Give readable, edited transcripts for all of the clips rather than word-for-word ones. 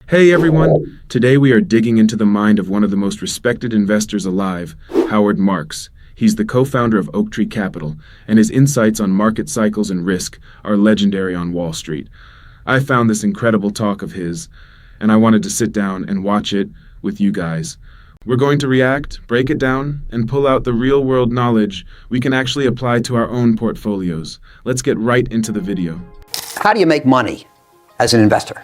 Hey everyone! Today we are digging into the mind of one of the most respected investors alive, Howard Marks. He's the co-founder of Oaktree Capital, and his insights on market cycles and risk are legendary on Wall Street. I found this incredible talk of his, and I wanted to sit down and watch it with you guys. We're going to react, break it down, and pull out the real-world knowledge we can actually apply to our own portfolios. Let's get right into the video. How do you make money as an investor?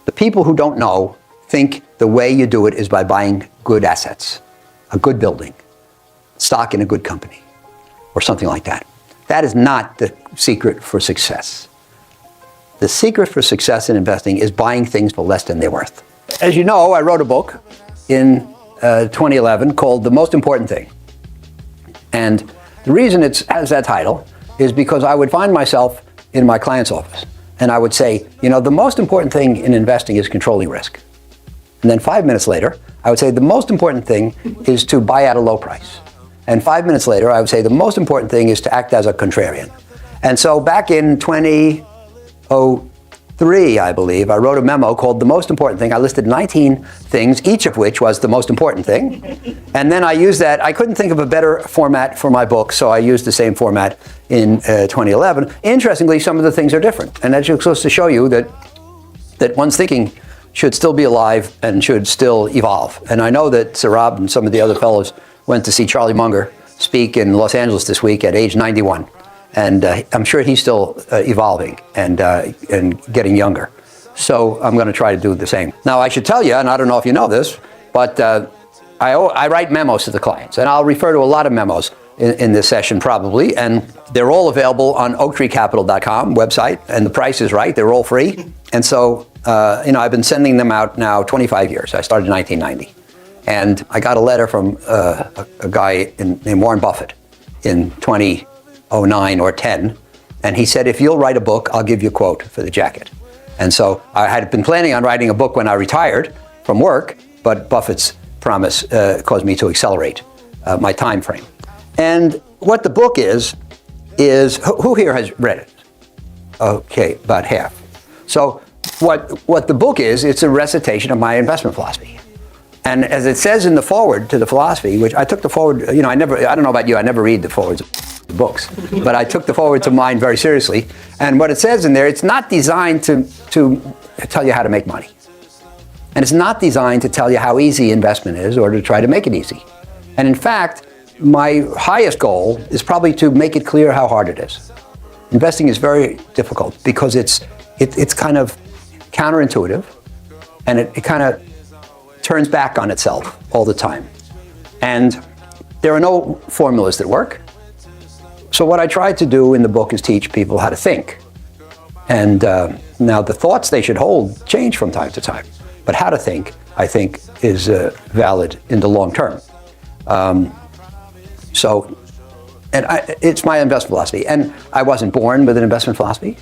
The people who don't know think the way you do it is by buying good assets, a good building, stock in a good company, or something like that. That is not the secret for success. The secret for success in investing is buying things for less than they're worth. As you know, I wrote a book in 2011 called The Most Important Thing. And the reason it has that title is because I would find myself in my client's office and I would say, you know, the most important thing in investing is controlling risk. And then 5 minutes later, I would say the most important thing is to buy at a low price. And 5 minutes later, I would say the most important thing is to act as a contrarian. And so back in 2003, I believe, I wrote a memo called The Most Important Thing. I listed 19 things, each of which was the most important thing. And then I used that. I couldn't think of a better format for my book, so I used the same format in 2011. Interestingly, some of the things are different. And that's just supposed to show you that one's thinking should still be alive and should still evolve. And I know that Sir Rob and some of the other fellows went to see Charlie Munger speak in Los Angeles this week at age 91. And I'm sure he's still evolving and getting younger. So I'm going to try to do the same. Now, I should tell you, and I don't know if you know this, but I write memos to the clients. And I'll refer to a lot of memos in this session probably. And they're all available on oaktreecapital.com website. And the price is right. They're all free. And so, I've been sending them out now 25 years. I started in 1990. And I got a letter from a guy named Warren Buffett in 2009 or 10, and he said, if you'll write a book, I'll give you a quote for the jacket. And so I had been planning on writing a book when I retired from work, but Buffett's promise caused me to accelerate my time frame. And what the book is who here has read it? Okay, about half. So what the book is, it's a recitation of my investment philosophy. And as it says in the foreword to the philosophy, which I took the foreword, I don't know about you, I never read the forewords of books, but I took the foreword to mine very seriously. And what it says in there, it's not designed to tell you how to make money. And it's not designed to tell you how easy investment is or to try to make it easy. And in fact, my highest goal is probably to make it clear how hard it is. Investing is very difficult because it's kind of counterintuitive, and it kind of turns back on itself all the time. And there are no formulas that work. So what I tried to do in the book is teach people how to think. And now the thoughts they should hold change from time to time. But how to think, I think, is valid in the long term. It's my investment philosophy. And I wasn't born with an investment philosophy.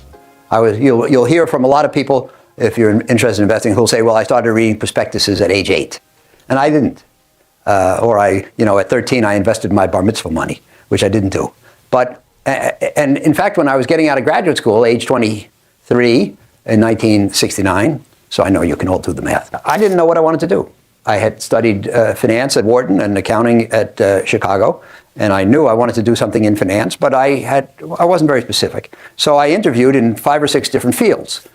You'll hear from a lot of people, if you're interested in investing, who'll say, well, I started reading prospectuses at age 8. And I didn't. At 13, I invested my bar mitzvah money, which I didn't do. But, and in fact, when I was getting out of graduate school, age 23 in 1969, so I know you can all do the math, I didn't know what I wanted to do. I had studied finance at Wharton and accounting at Chicago, and I knew I wanted to do something in finance, but I wasn't very specific. So I interviewed in 5 or 6 different fields.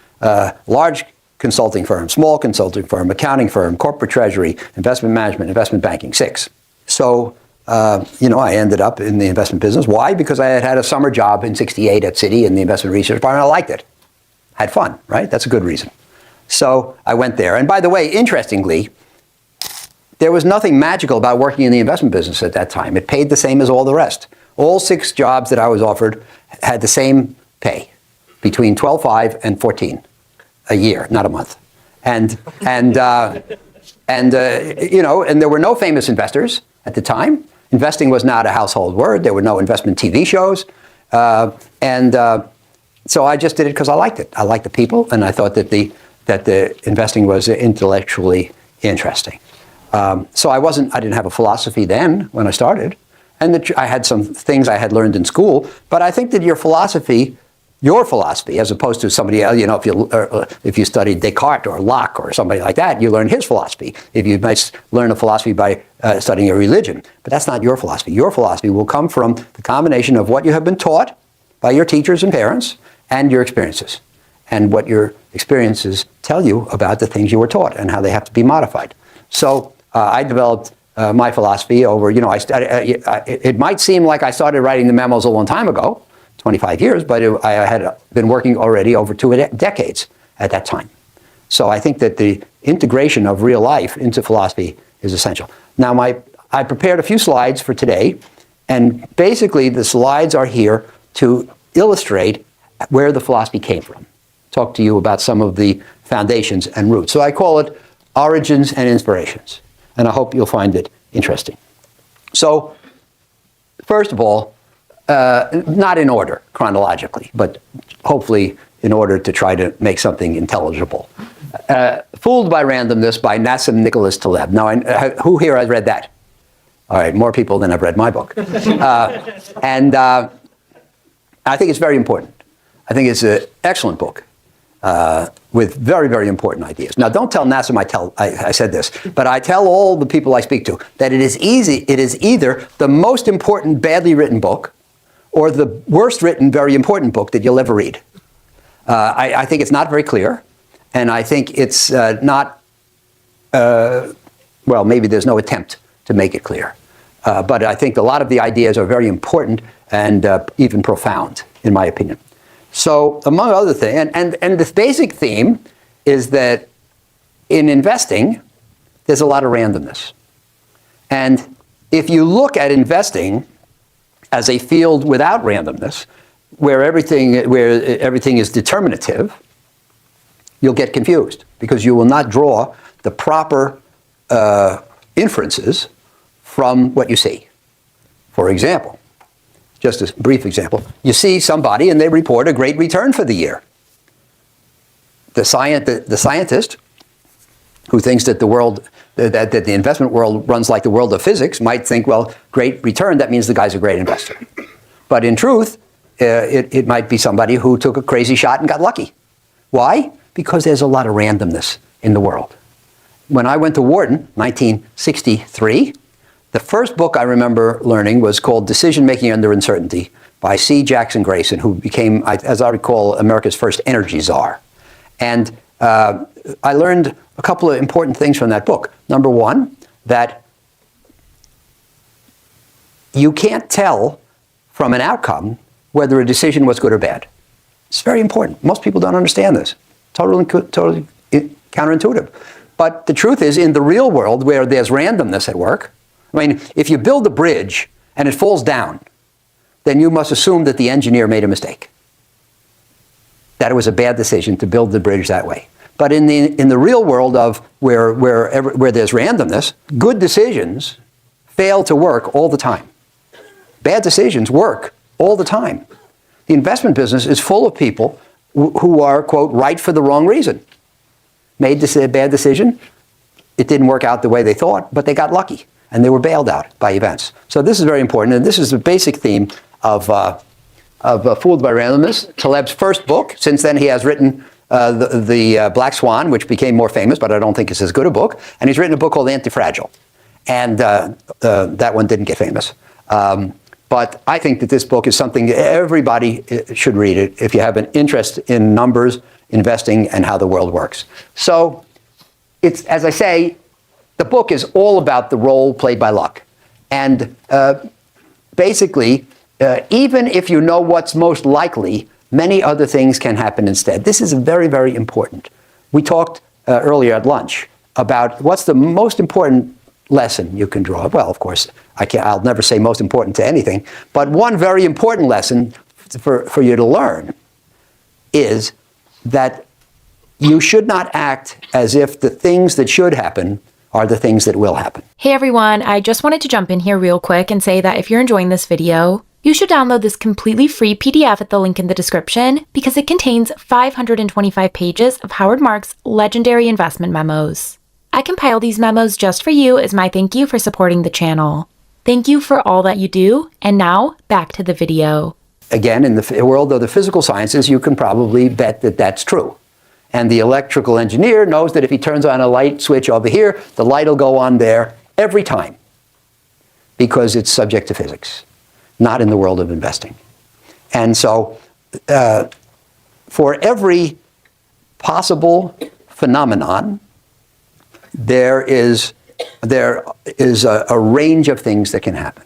Large consulting firm, small consulting firm, accounting firm, corporate treasury, investment management, investment banking, 6. So, I ended up in the investment business. Why? Because I had a summer job in '68 at Citi in the investment research department. I liked it. Had fun, right? That's a good reason. So I went there. And by the way, interestingly, there was nothing magical about working in the investment business at that time. It paid the same as all the rest. All 6 jobs that I was offered had the same pay, between $12,500 and $14,000 a year, not a month. And there were no famous investors at the time. Investing was not a household word. There were no investment TV shows. So I just did it because I liked it. I liked the people, and I thought that the investing was intellectually interesting. So I didn't have a philosophy then when I started. And I had some things I had learned in school. But I think that your philosophy your philosophy, as opposed to somebody else. If you studied Descartes or Locke or somebody like that, you learn his philosophy. If you might learn a philosophy by studying a religion, but that's not your philosophy. Your philosophy will come from the combination of what you have been taught by your teachers and parents and your experiences, and what your experiences tell you about the things you were taught and how they have to be modified. So I developed my philosophy over, it might seem like I started writing the memos a long time ago, 25 years, but I had been working already over 2 decades at that time. So I think that the integration of real life into philosophy is essential. Now, I prepared a few slides for today, and basically the slides are here to illustrate where the philosophy came from. Talk to you about some of the foundations and roots. So I call it Origins and Inspirations, and I hope you'll find it interesting. So, first of all, not in order chronologically, but hopefully in order to try to make something intelligible. Fooled by Randomness by Nassim Nicholas Taleb. Now, who here has read that? All right, more people than have read my book. And I think it's very important. I think it's an excellent book with very, very important ideas. Now, don't tell Nassim I said this, but I tell all the people I speak to that it is either the most important badly written book or the worst written very important book that you'll ever read. I think it's not very clear, and I think it's not, maybe there's no attempt to make it clear. But I think a lot of the ideas are very important and even profound, in my opinion. So, among other things, and this basic theme is that in investing, there's a lot of randomness. And if you look at investing as a field without randomness, where everything is determinative, you'll get confused because you will not draw the proper inferences from what you see. For example, just a brief example, you see somebody and they report a great return for the year. The scientist who thinks that that the investment world runs like the world of physics might think, well, great return, that means the guy's a great investor. But in truth, it might be somebody who took a crazy shot and got lucky. Why? Because there's a lot of randomness in the world. When I went to Wharton, 1963, the first book I remember learning was called Decision Making Under Uncertainty by C. Jackson Grayson, who became, as I recall, America's first energy czar. And I learned a couple of important things from that book. Number one, that you can't tell from an outcome whether a decision was good or bad. It's very important. Most people don't understand this. Totally counterintuitive. But the truth is, in the real world where there's randomness at work, I mean, if you build a bridge and it falls down, then you must assume that the engineer made a mistake. That it was a bad decision to build the bridge that way. But in the real world of where there's randomness, good decisions fail to work all the time. Bad decisions work all the time. The investment business is full of people who are, quote, right for the wrong reason. Made a bad decision, it didn't work out the way they thought, but they got lucky, and they were bailed out by events. So this is very important, and this is the basic theme of Fooled by Randomness, Taleb's first book. Since then, he has written the Black Swan, which became more famous, but I don't think it's as good a book. And he's written a book called Antifragile, and that one didn't get famous. But I think that this book is something everybody should read it if you have an interest in numbers, investing, and how the world works. So it's, as I say, the book is all about the role played by luck. And basically, even if you know what's most likely, many other things can happen instead. This is very, very important. We talked earlier at lunch about what's the most important lesson you can draw. Well, of course, I'll never say most important to anything, but one very important lesson for you to learn is that you should not act as if the things that should happen are the things that will happen. Hey everyone, I just wanted to jump in here real quick and say that if you're enjoying this video, you should download this completely free PDF at the link in the description because it contains 525 pages of Howard Marks' legendary investment memos. I compiled these memos just for you as my thank you for supporting the channel. Thank you for all that you do, and now back to the video. again, in the world of the physical sciences, you can probably bet that that's true. And the electrical engineer knows that if he turns on a light switch over here, the light will go on there every time because it's subject to physics, not in the world of investing. And so for every possible phenomenon, there is a range of things that can happen.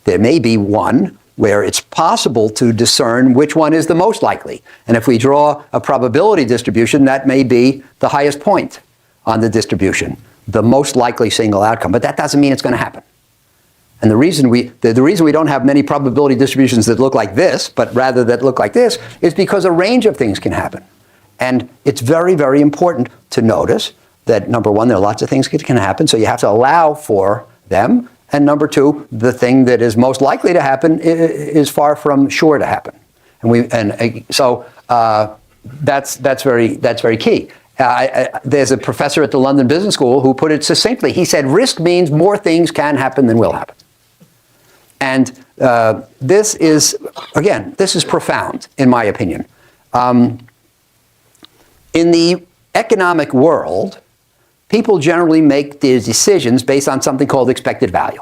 There may be one where it's possible to discern which one is the most likely. And if we draw a probability distribution, that may be the highest point on the distribution, the most likely single outcome. But that doesn't mean it's going to happen. And the reason we don't have many probability distributions that look like this, but rather that look like this, is because a range of things can happen. And it's very, very important to notice that, number one, there are lots of things that can happen, so you have to allow for them. And number two, the thing that is most likely to happen is far from sure to happen. So that's very key. There's a professor at the London Business School who put it succinctly. He said, risk means more things can happen than will happen. And this is profound, in my opinion. In the economic world, people generally make their decisions based on something called expected value,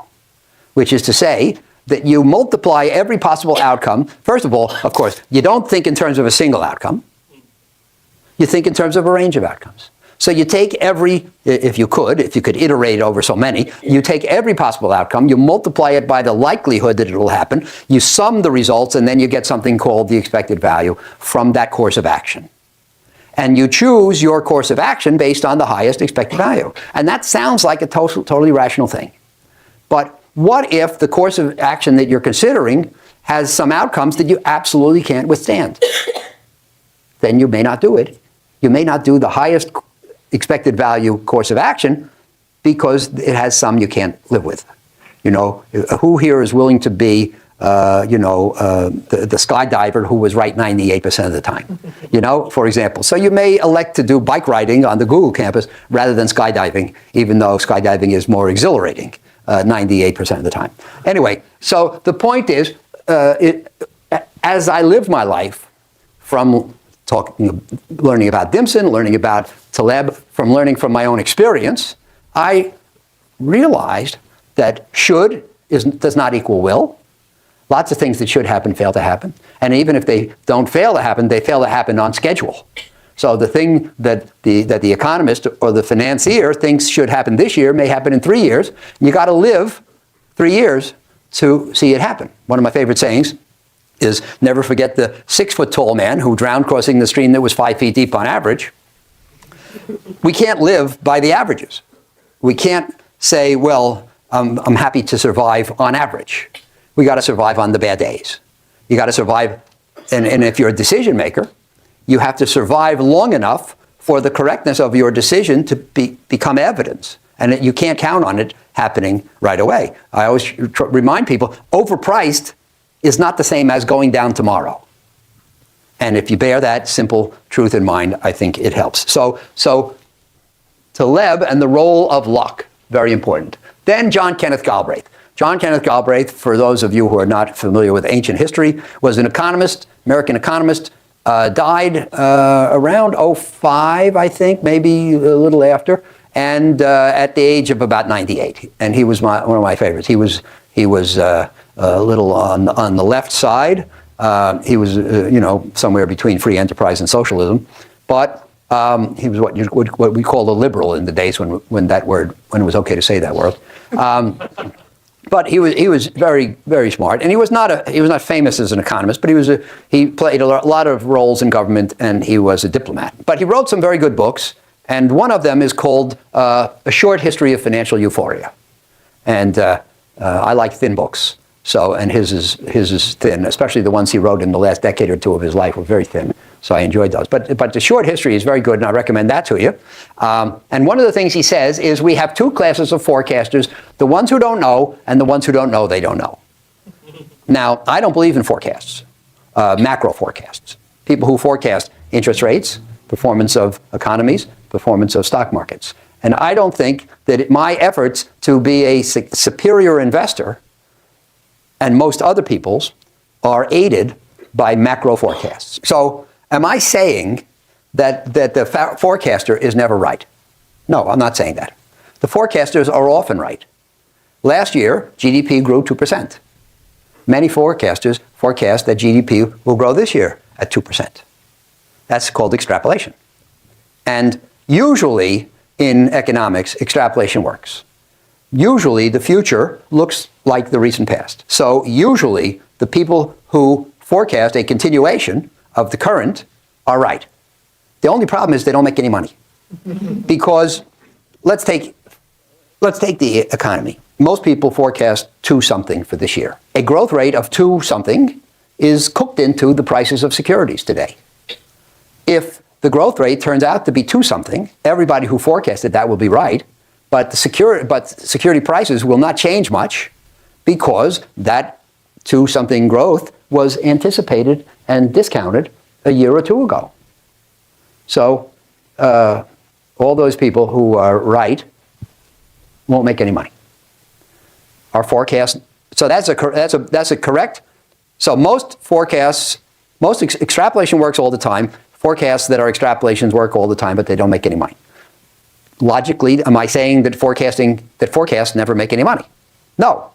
which is to say that you multiply every possible outcome. First of all, of course, you don't think in terms of a single outcome. You think in terms of a range of outcomes. So you take if you could iterate over so many, you take every possible outcome, you multiply it by the likelihood that it will happen, you sum the results, and then you get something called the expected value from that course of action. And you choose your course of action based on the highest expected value. And that sounds like a totally rational thing. But what if the course of action that you're considering has some outcomes that you absolutely can't withstand? Then you may not do it. You may not do the highest expected value course of action because it has some you can't live with. Who here is willing to be the skydiver who was right 98% of the time, for example. So you may elect to do bike riding on the Google campus rather than skydiving, even though skydiving is more exhilarating 98% of the time. Anyway, so the point is, as I live my life from learning about Dimson, learning about Taleb, from learning from my own experience, I realized that should does not equal will. Lots of things that should happen fail to happen. And even if they don't fail to happen, they fail to happen on schedule. So the thing that the economist or the financier thinks should happen this year may happen in 3 years. You got to live 3 years to see it happen. One of my favorite sayings is, never forget the 6-foot-tall man who drowned crossing the stream that was 5 feet deep on average. We can't live by the averages. We can't say, well, I'm happy to survive on average. We got to survive on the bad days. You got to survive, and if you're a decision maker, you have to survive long enough for the correctness of your decision to become evidence. And you can't count on it happening right away. I always remind people, overpriced is not the same as going down tomorrow. And if you bear that simple truth in mind, I think it helps. So Taleb and the role of luck, very important. Then John Kenneth Galbraith. John Kenneth Galbraith, for those of you who are not familiar with ancient history, was an economist, American economist, died around 2005, I think, maybe a little after, and at the age of about 98. And he was one of my favorites. He was a little on the left side. He was somewhere between free enterprise and socialism, but he was what we call a liberal in the days when it was okay to say that word. But he was very, very smart, and he was not famous as an economist, but he played a lot of roles in government, and he was a diplomat. But he wrote some very good books, and one of them is called A Short History of Financial Euphoria. And I like thin books, and his is thin, especially the ones he wrote in the last decade or two of his life were very thin. So I enjoyed those. But the short history is very good, and I recommend that to you. And one of the things he says is we have two classes of forecasters, the ones who don't know and the ones who don't know they don't know. Now, I don't believe in forecasts, macro forecasts. People who forecast interest rates, performance of economies, performance of stock markets. And I don't think that my efforts to be a superior investor and most other people's are aided by macro forecasts. So am I saying that the forecaster is never right? No, I'm not saying that. The forecasters are often right. Last year, GDP grew 2%. Many forecasters forecast that GDP will grow this year at 2%. That's called extrapolation. And usually in economics, extrapolation works. Usually the future looks like the recent past. So usually the people who forecast a continuation of the current are right. The only problem is they don't make any money. Because let's take the economy. Most people forecast 2-something for this year. A growth rate of 2-something is cooked into the prices of securities today. If the growth rate turns out to be 2-something, everybody who forecasted that will be right, but security prices will not change much because that 2-something growth was anticipated and discounted a year or two ago. So all those people who are right won't make any money. Our forecast, so that's a correct. So most forecasts, extrapolation works all the time. Forecasts that are extrapolations work all the time, but they don't make any money. Logically, am I saying that forecasts never make any money? No.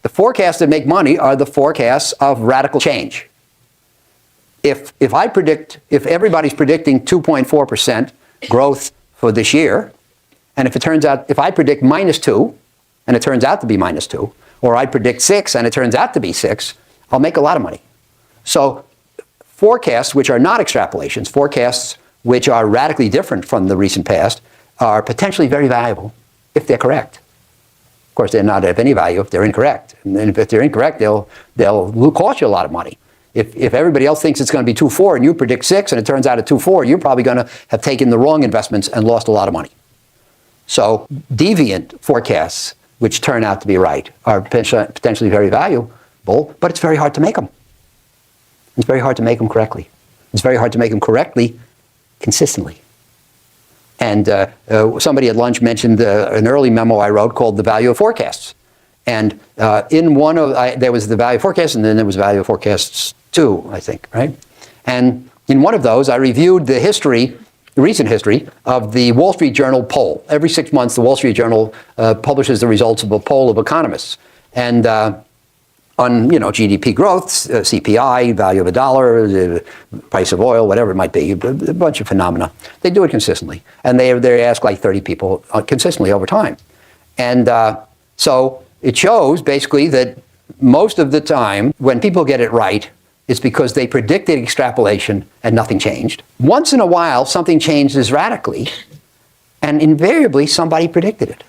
The forecasts that make money are the forecasts of radical change. If everybody's predicting 2.4% growth for this year, and if I predict -2, and it turns out to be -2, or I predict 6 and it turns out to be 6, I'll make a lot of money. So forecasts which are not extrapolations, forecasts which are radically different from the recent past, are potentially very valuable if they're correct. Of course, they're not of any value if they're incorrect. And if they're incorrect, they'll cost you a lot of money. If everybody else thinks it's going to be 2.4 and you predict 6 and it turns out at 2.4, you're probably going to have taken the wrong investments and lost a lot of money. So deviant forecasts, which turn out to be right, are potentially very valuable, but it's very hard to make them. It's very hard to make them correctly. It's very hard to make them correctly consistently. And somebody at lunch mentioned an early memo I wrote called The Value of Forecasts. And in one of, there was the value of forecasts, and then there was value of forecasts 2, I think, right? And in one of those, I reviewed the recent history of the Wall Street Journal poll. Every 6 months, the Wall Street Journal publishes the results of a poll of economists. And on GDP growth, CPI, value of a dollar, the price of oil, whatever it might be, a bunch of phenomena. They do it consistently. And they ask like 30 people consistently over time. And so it shows basically that most of the time when people get it right, it's because they predicted extrapolation and nothing changed. Once in a while, something changes radically, and invariably somebody predicted it.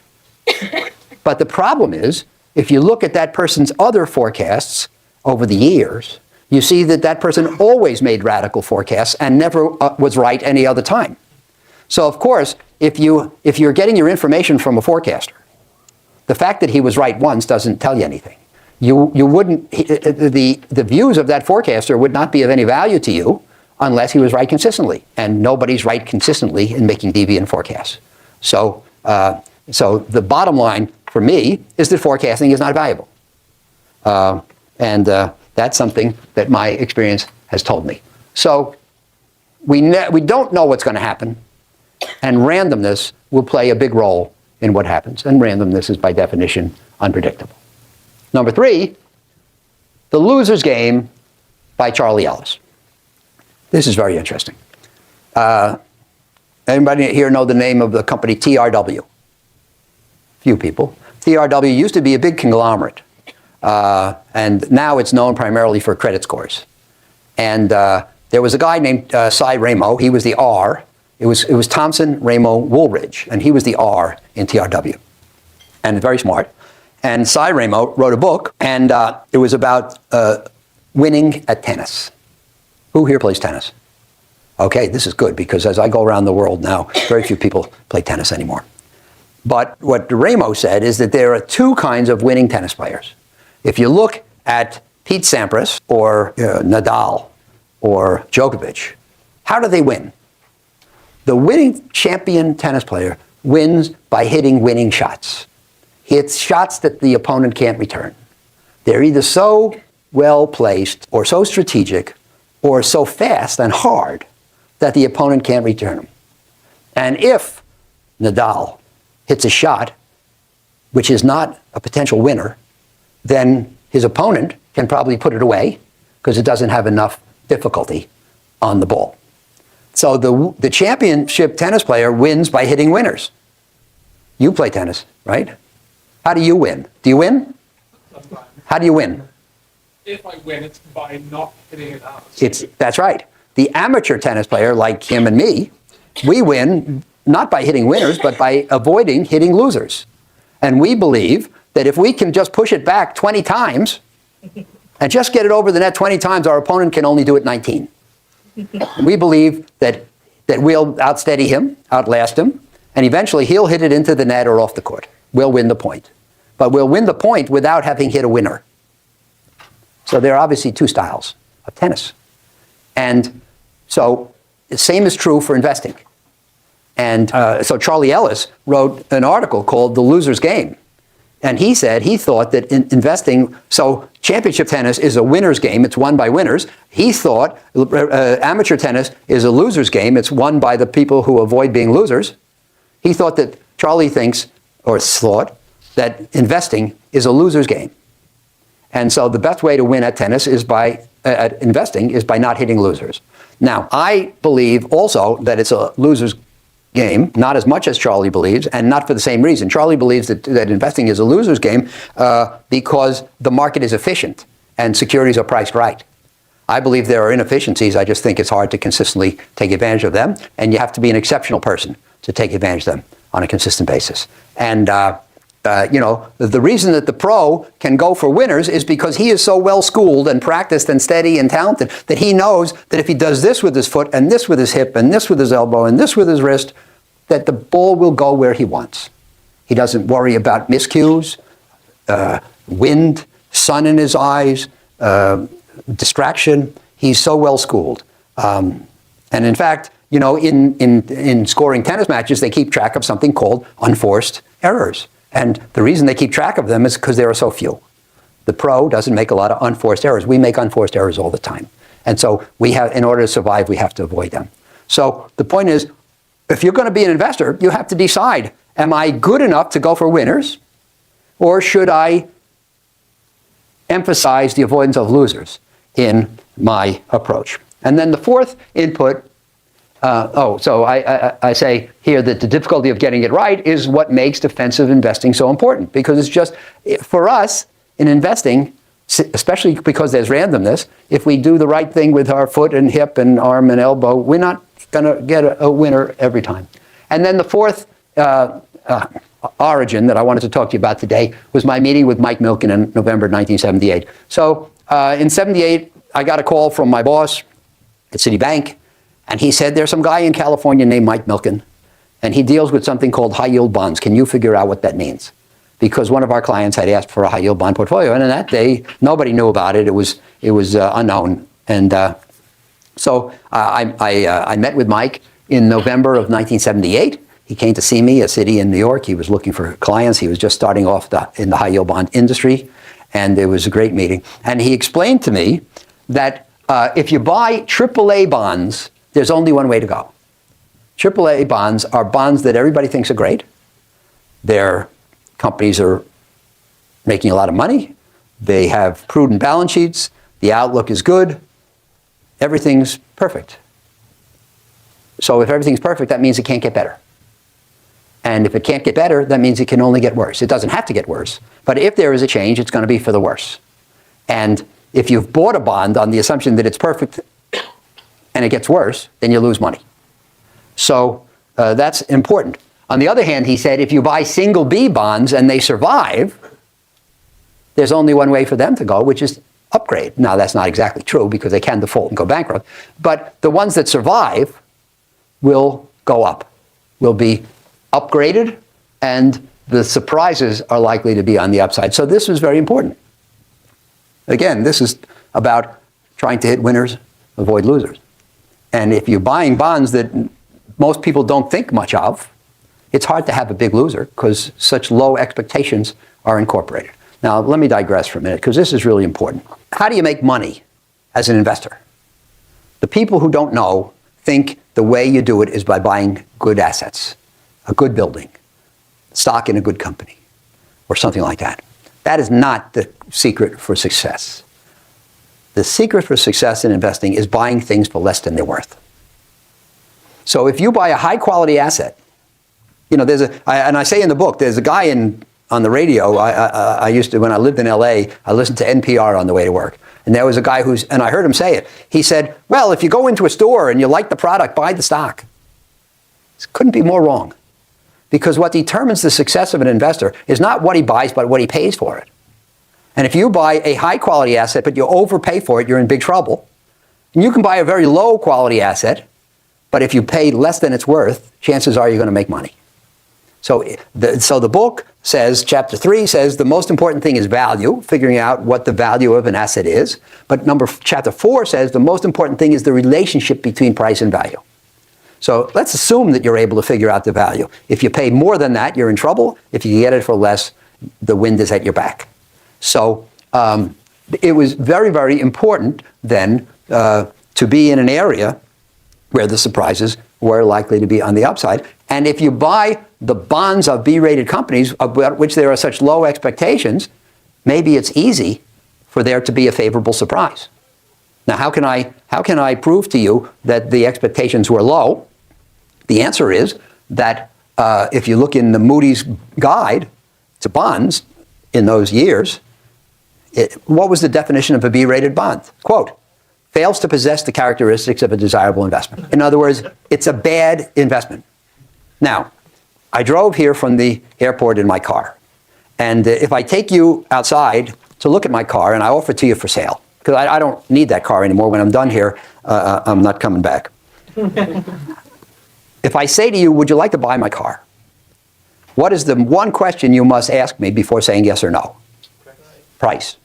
But the problem is, if you look at that person's other forecasts over the years, you see that that person always made radical forecasts and never was right any other time. So of course, if you're getting your information from a forecaster, the fact that he was right once doesn't tell you anything. You wouldn't, the views of that forecaster would not be of any value to you unless he was right consistently. And nobody's right consistently in making deviant forecasts. So the bottom line for me is that forecasting is not valuable. And that's something that my experience has told me. So we don't know what's going to happen, and randomness will play a big role in what happens. And randomness is by definition unpredictable. Number 3, The Loser's Game by Charlie Ellis. This is very interesting. Anybody here know the name of the company TRW? Few people. TRW used to be a big conglomerate, and now it's known primarily for credit scores. And there was a guy named Cy Ramo. He was the R. It was Thompson, Ramo, Woolridge, and he was the R in TRW, and very smart. And Cy Ramo wrote a book, and it was about winning at tennis. Who here plays tennis? Okay, this is good, because as I go around the world now, very few people play tennis anymore. But what Ramo said is that there are 2 kinds of winning tennis players. If you look at Pete Sampras or Nadal or Djokovic, how do they win? The winning champion tennis player wins by hitting winning shots. Hits shots that the opponent can't return. They're either so well placed or so strategic or so fast and hard that the opponent can't return them. And if Nadal hits a shot which is not a potential winner, then his opponent can probably put it away because it doesn't have enough difficulty on the ball. So the championship tennis player wins by hitting winners. You play tennis, right? How do you win? Do you win? How do you win? If I win, it's by not hitting it out. That's right. The amateur tennis player, like him and me, we win not by hitting winners, but by avoiding hitting losers. And we believe that if we can just push it back 20 times and just get it over the net 20 times, our opponent can only do it 19. We believe that we'll outsteady him, outlast him, and eventually he'll hit it into the net or off the court. We'll win the point. But we'll win the point without having hit a winner. So there are obviously two styles of tennis. And so the same is true for investing. And so Charlie Ellis wrote an article called The Loser's Game. And he said he thought that in investing, so championship tennis is a winner's game. It's won by winners. He thought amateur tennis is a loser's game. It's won by the people who avoid being losers. He thought that Charlie thought that investing is a loser's game. And so the best way to win at tennis is at investing is by not hitting losers. Now, I believe also that it's a loser's game, not as much as Charlie believes, and not for the same reason. Charlie believes that investing is a loser's game because the market is efficient and securities are priced right. I believe there are inefficiencies. I just think it's hard to consistently take advantage of them, and you have to be an exceptional person to take advantage of them on a consistent basis. And the reason that the pro can go for winners is because he is so well schooled and practiced and steady and talented that he knows that if he does this with his foot and this with his hip and this with his elbow and this with his wrist, that the ball will go where he wants. He doesn't worry about miscues, wind, sun in his eyes, distraction. He's so well schooled. And in fact, in scoring tennis matches, they keep track of something called unforced errors. And the reason they keep track of them is because there are so few. The pro doesn't make a lot of unforced errors. We make unforced errors all the time. And so in order to survive, we have to avoid them. So the point is, if you're going to be an investor, you have to decide, am I good enough to go for winners? Or should I emphasize the avoidance of losers in my approach? And then the fourth input, I say here that the difficulty of getting it right is what makes defensive investing so important. Because it's just, for us in investing, especially because there's randomness, if we do the right thing with our foot and hip and arm and elbow, we're not going to get a winner every time. And then the fourth origin that I wanted to talk to you about today was my meeting with Mike Milken in November 1978. So in 78, I got a call from my boss at Citibank, and he said, there's some guy in California named Mike Milken, and he deals with something called high-yield bonds. Can you figure out what that means? Because one of our clients had asked for a high-yield bond portfolio, and in that day, nobody knew about it. It was unknown. And so I met with Mike in November of 1978. He came to see me at Citi in New York. He was looking for clients. He was just starting off in the high-yield bond industry, and it was a great meeting. And he explained to me that if you buy AAA bonds, there's only one way to go. AAA bonds are bonds that everybody thinks are great. Their companies are making a lot of money. They have prudent balance sheets. The outlook is good. Everything's perfect. So if everything's perfect, that means it can't get better. And if it can't get better, that means it can only get worse. It doesn't have to get worse. But if there is a change, it's going to be for the worse. And if you've bought a bond on the assumption that it's perfect and it gets worse, then you lose money. So that's important. On the other hand, he said, if you buy single B bonds and they survive, there's only one way for them to go, which is upgrade. Now, that's not exactly true because they can default and go bankrupt. But the ones that survive will go up, will be upgraded, and the surprises are likely to be on the upside. So this is very important. Again, this is about trying to hit winners, avoid losers. And if you're buying bonds that most people don't think much of, it's hard to have a big loser because such low expectations are incorporated. Now, let me digress for a minute, because this is really important. How do you make money as an investor? The people who don't know think the way you do it is by buying good assets, a good building, stock in a good company, or something like that. That is not the secret for success. The secret for success in investing is buying things for less than they're worth. So if you buy a high-quality asset, and I say in the book, there's a guy on the radio. I used to, when I lived in L.A., I listened to NPR on the way to work. And there was a guy and I heard him say it. He said, well, if you go into a store and you like the product, buy the stock. This couldn't be more wrong. Because what determines the success of an investor is not what he buys, but what he pays for it. And if you buy a high-quality asset, but you overpay for it, you're in big trouble. And you can buy a very low-quality asset, but if you pay less than it's worth, chances are you're going to make money. So the book says, chapter 3 says, the most important thing is value, figuring out what the value of an asset is. But chapter 4 says the most important thing is the relationship between price and value. So let's assume that you're able to figure out the value. If you pay more than that, you're in trouble. If you get it for less, the wind is at your back. So it was very, very important then to be in an area where the surprises were likely to be on the upside. And if you buy the bonds of B-rated companies, about which there are such low expectations, maybe it's easy for there to be a favorable surprise. Now, how can I prove to you that the expectations were low? The answer is that if you look in the Moody's guide to bonds in those years, what was the definition of a B-rated bond? Quote, fails to possess the characteristics of a desirable investment. In other words, it's a bad investment. Now, I drove here from the airport in my car. And if I take you outside to look at my car and I offer it to you for sale, because I don't need that car anymore. When I'm done here, I'm not coming back. If I say to you, would you like to buy my car? What is the one question you must ask me before saying yes or no? Price.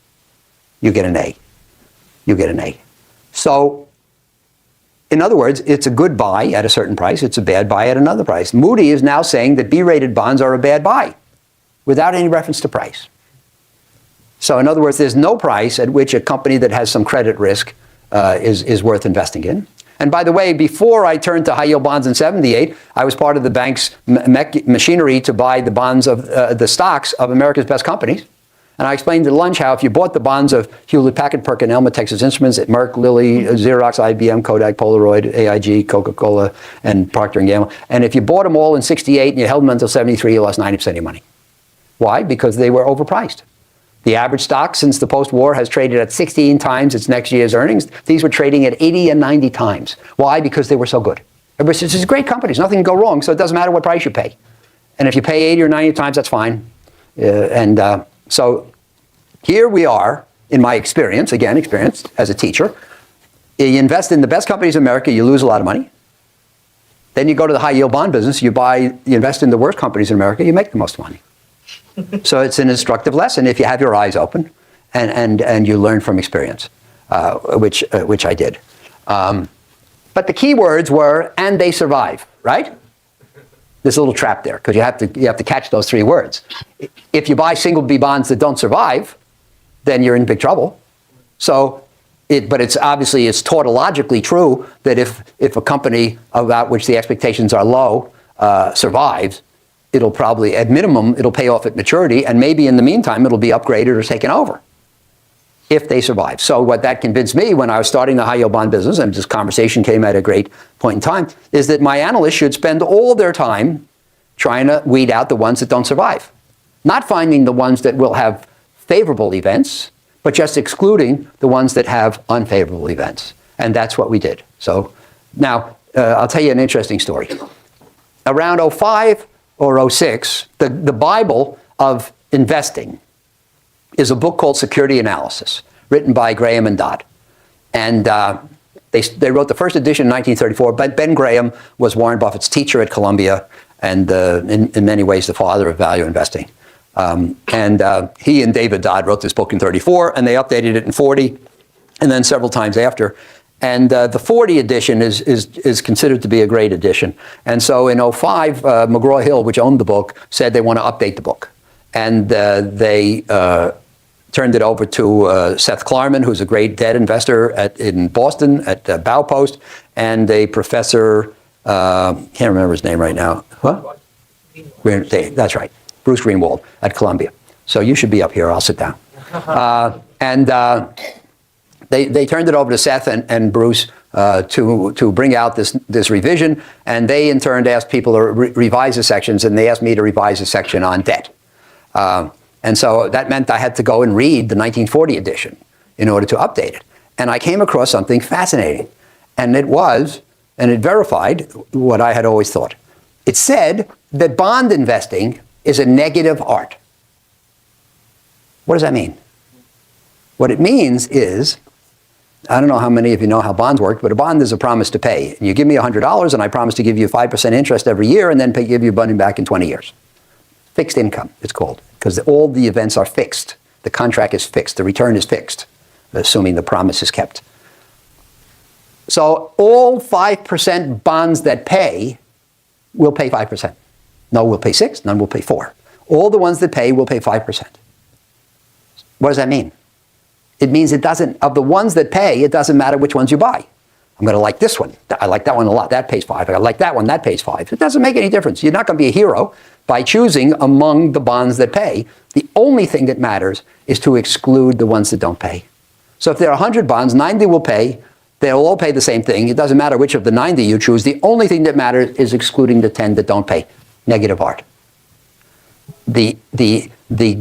You get an A. You get an A. So, in other words, it's a good buy at a certain price. It's a bad buy at another price. Moody is now saying that B-rated bonds are a bad buy without any reference to price. So in other words, there's no price at which a company that has some credit risk is worth investing in. And by the way, before I turned to high yield bonds in '78, I was part of the bank's machinery to buy the bonds of the stocks of America's best companies. And I explained at lunch how if you bought the bonds of Hewlett Packard, PerkinElmer, Texas Instruments, Merck, Lilly, Xerox, IBM, Kodak, Polaroid, AIG, Coca-Cola, and Procter & Gamble, and if you bought them all in '68 and you held them until '73, you lost 90% of your money. Why? Because they were overpriced. The average stock since the post-war has traded at 16 times its next year's earnings. These were trading at 80 and 90 times. Why? Because they were so good. Everybody says, this is great companies, nothing can go wrong, so it doesn't matter what price you pay. And if you pay 80 or 90 times, that's fine. So here we are, in my experience as a teacher. You invest in the best companies in America, you lose a lot of money. Then you go to the high yield bond business, you invest in the worst companies in America, you make the most money. So it's an instructive lesson if you have your eyes open and you learn from experience, which I did. But the key words were, and they survive, right? There's a little trap there because you have to catch those three words. If you buy single B bonds that don't survive, then you're in big trouble. So, but it's obviously tautologically true that if a company about which the expectations are low survives, it'll probably, at minimum, it'll pay off at maturity, and maybe in the meantime, it'll be upgraded or taken over if they survive. So what that convinced me when I was starting the high yield bond business, and this conversation came at a great point in time, is that my analysts should spend all their time trying to weed out the ones that don't survive. Not finding the ones that will have favorable events, but just excluding the ones that have unfavorable events. And that's what we did. So now, I'll tell you an interesting story. Around '05 or '06, the Bible of investing is a book called Security Analysis, written by Graham and Dodd. And they wrote the first edition in 1934, but Ben Graham was Warren Buffett's teacher at Columbia and in many ways the father of value investing. He and David Dodd wrote this book in �34, and they updated it in '40, and then several times after. And the '40 edition is considered to be a great edition. And so in '05, McGraw-Hill, which owned the book, said they want to update the book. And they turned it over to Seth Klarman, who's a great debt investor in Boston at Baupost, and a professor, can't remember his name right now. What? That's right, Bruce Greenwald at Columbia. So you should be up here. I'll sit down. They turned it over to Seth and Bruce to bring out this revision, and they in turn asked people to revise the sections, and they asked me to revise a section on debt. And so that meant I had to go and read the 1940 edition in order to update it. And I came across something fascinating, and it verified what I had always thought. It said that bond investing is a negative art. What does that mean? What it means is, I don't know how many of you know how bonds work, but a bond is a promise to pay. And you give me $100 and I promise to give you 5% interest every year and then give you money back in 20 years. Fixed income, it's called, because all the events are fixed. The contract is fixed. The return is fixed, assuming the promise is kept. So all 5% bonds that pay will pay 5%. No will pay 6, none will pay 4. All the ones that pay will pay 5%. What does that mean? It means of the ones that pay, it doesn't matter which ones you buy. I'm going to like this one. I like that one a lot. That pays 5. I like that one. That pays 5. It doesn't make any difference. You're not going to be a hero by choosing among the bonds that pay. The only thing that matters is to exclude the ones that don't pay. So if there are 100 bonds, 90 will pay. They'll all pay the same thing. It doesn't matter which of the 90 you choose. The only thing that matters is excluding the 10 that don't pay. Negative art. The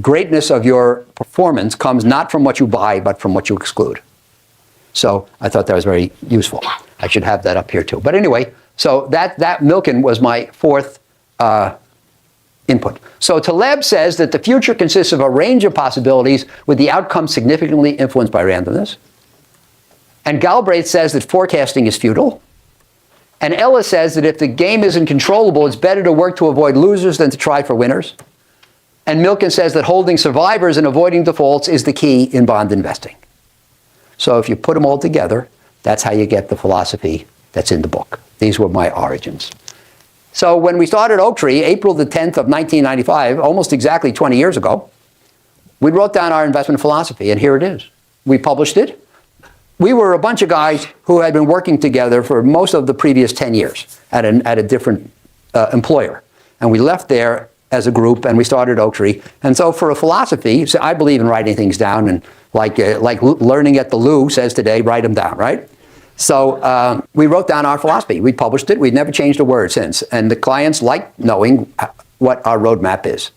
greatness of your performance comes not from what you buy, but from what you exclude. So I thought that was very useful. I should have that up here too. But anyway, so that Milken was my fourth input. So Taleb says that the future consists of a range of possibilities with the outcome significantly influenced by randomness. And Galbraith says that forecasting is futile. And Ellis says that if the game isn't controllable, it's better to work to avoid losers than to try for winners. And Milken says that holding survivors and avoiding defaults is the key in bond investing. So if you put them all together, that's how you get the philosophy that's in the book. These were my origins. So when we started Oaktree, April the 10th of 1995, almost exactly 20 years ago, we wrote down our investment philosophy, and here it is. We published it. We were a bunch of guys who had been working together for most of the previous 10 years at a different employer. And we left there as a group, and we started Oaktree. And so for a philosophy, so I believe in writing things down, and like learning at the Lou says today, write them down, right? So we wrote down our philosophy. We published it. We've never changed a word since. And the clients like knowing what our roadmap is.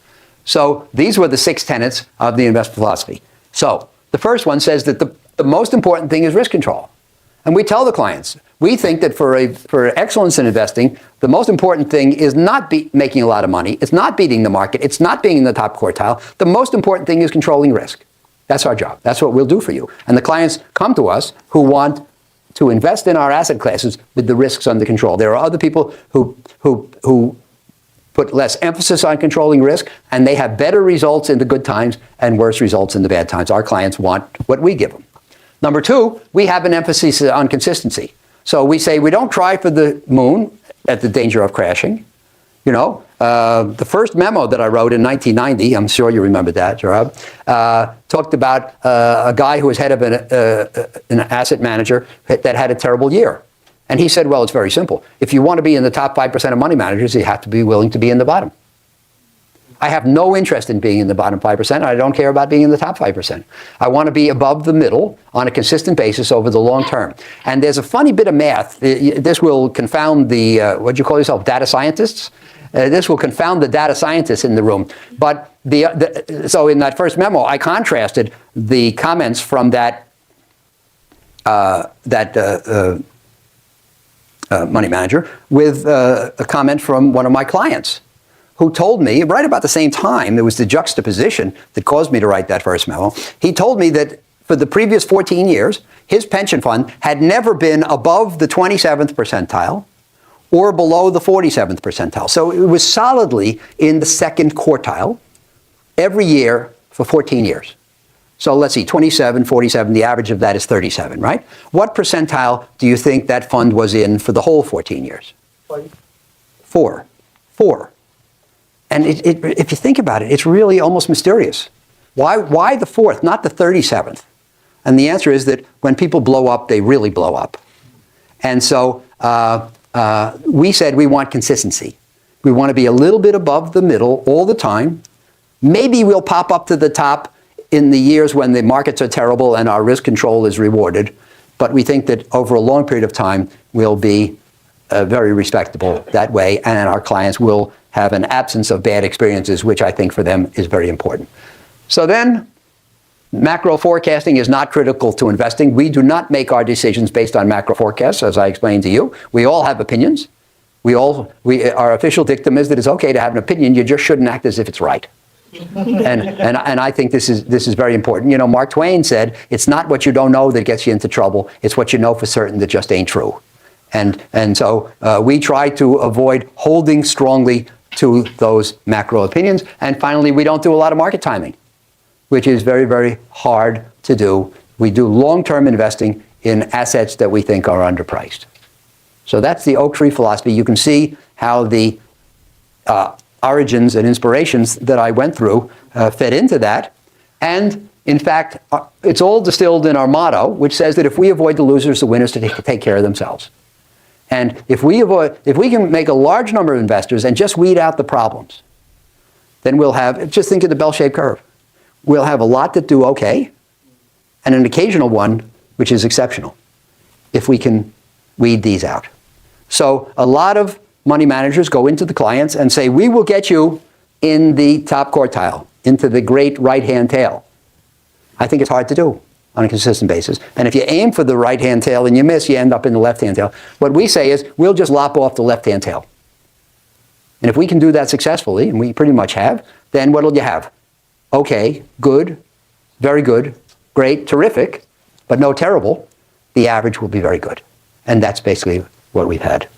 So these were the 6 tenets of the investment philosophy. So the first one says that the most important thing is risk control. And we tell the clients, we think that for excellence in investing, the most important thing is not making a lot of money. It's not beating the market. It's not being in the top quartile. The most important thing is controlling risk. That's our job. That's what we'll do for you. And the clients come to us who want to invest in our asset classes with the risks under control. There are other people who put less emphasis on controlling risk, and they have better results in the good times and worse results in the bad times. Our clients want what we give them. Number 2, we have an emphasis on consistency. So we say we don't try for the moon at the danger of crashing. You know, the first memo that I wrote in 1990, I'm sure you remember that, Gerard, talked about a guy who was head of an asset manager that had a terrible year. And he said, well, it's very simple. If you want to be in the top 5% of money managers, you have to be willing to be in the bottom. I have no interest in being in the bottom 5%. I don't care about being in the top 5%. I want to be above the middle on a consistent basis over the long term. And there's a funny bit of math. This will confound the, what do you call yourself, data scientists? This will confound the data scientists in the room. But so in that first memo, I contrasted the comments from that money manager with a comment from one of my clients, who told me, right about the same time, there was the juxtaposition that caused me to write that first memo. He told me that for the previous 14 years, his pension fund had never been above the 27th percentile or below the 47th percentile. So it was solidly in the second quartile every year for 14 years. So let's see, 27, 47, the average of that is 37, right? What percentile do you think that fund was in for the whole 14 years? 4. And if you think about it, it's really almost mysterious. Why the 4th, not the 37th? And the answer is that when people blow up, they really blow up. And so we said we want consistency. We want to be a little bit above the middle all the time. Maybe we'll pop up to the top in the years when the markets are terrible and our risk control is rewarded. But we think that over a long period of time, we'll be very respectable that way, and our clients will have an absence of bad experiences, which I think for them is very important. So then, macro forecasting is not critical to investing. We do not make our decisions based on macro forecasts, as I explained to you. We all have opinions. Our official dictum is that it's okay to have an opinion, you just shouldn't act as if it's right. and I think this is very important. You know, Mark Twain said, it's not what you don't know that gets you into trouble, it's what you know for certain that just ain't true. And so we try to avoid holding strongly to those macro opinions. And finally, we don't do a lot of market timing, which is very, very hard to do. We do long-term investing in assets that we think are underpriced. So that's the Oaktree philosophy. You can see how the origins and inspirations that I went through fed into that. And in fact, it's all distilled in our motto, which says that if we avoid the losers, the winners take care of themselves. And if we can make a large number of investors and just weed out the problems, then we'll have, just think of the bell-shaped curve. We'll have a lot that do okay, and an occasional one which is exceptional, if we can weed these out. So a lot of money managers go into the clients and say, we will get you in the top quartile, into the great right-hand tail. I think it's hard to do on a consistent basis. And if you aim for the right-hand tail and you miss, you end up in the left-hand tail. What we say is, we'll just lop off the left-hand tail. And if we can do that successfully, and we pretty much have, then what'll you have? Okay, good, very good, great, terrific, but no terrible. The average will be very good. And that's basically what we've had.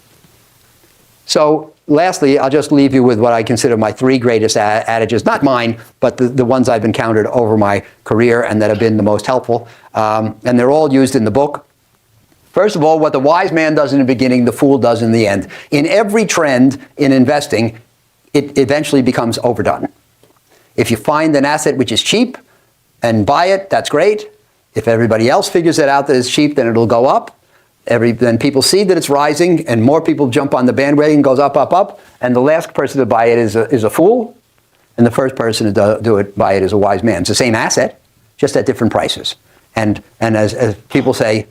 So lastly, I'll just leave you with what I consider my 3 greatest adages, not mine, but the ones I've encountered over my career and that have been the most helpful. And they're all used in the book. First of all, what the wise man does in the beginning, the fool does in the end. In every trend in investing, it eventually becomes overdone. If you find an asset which is cheap and buy it, that's great. If everybody else figures it out that it's cheap, then it'll go up. Then people see that it's rising, and more people jump on the bandwagon, goes up, up, up, and the last person to buy it is a fool, and the first person to buy it is a wise man. It's the same asset, just at different prices. And as people say,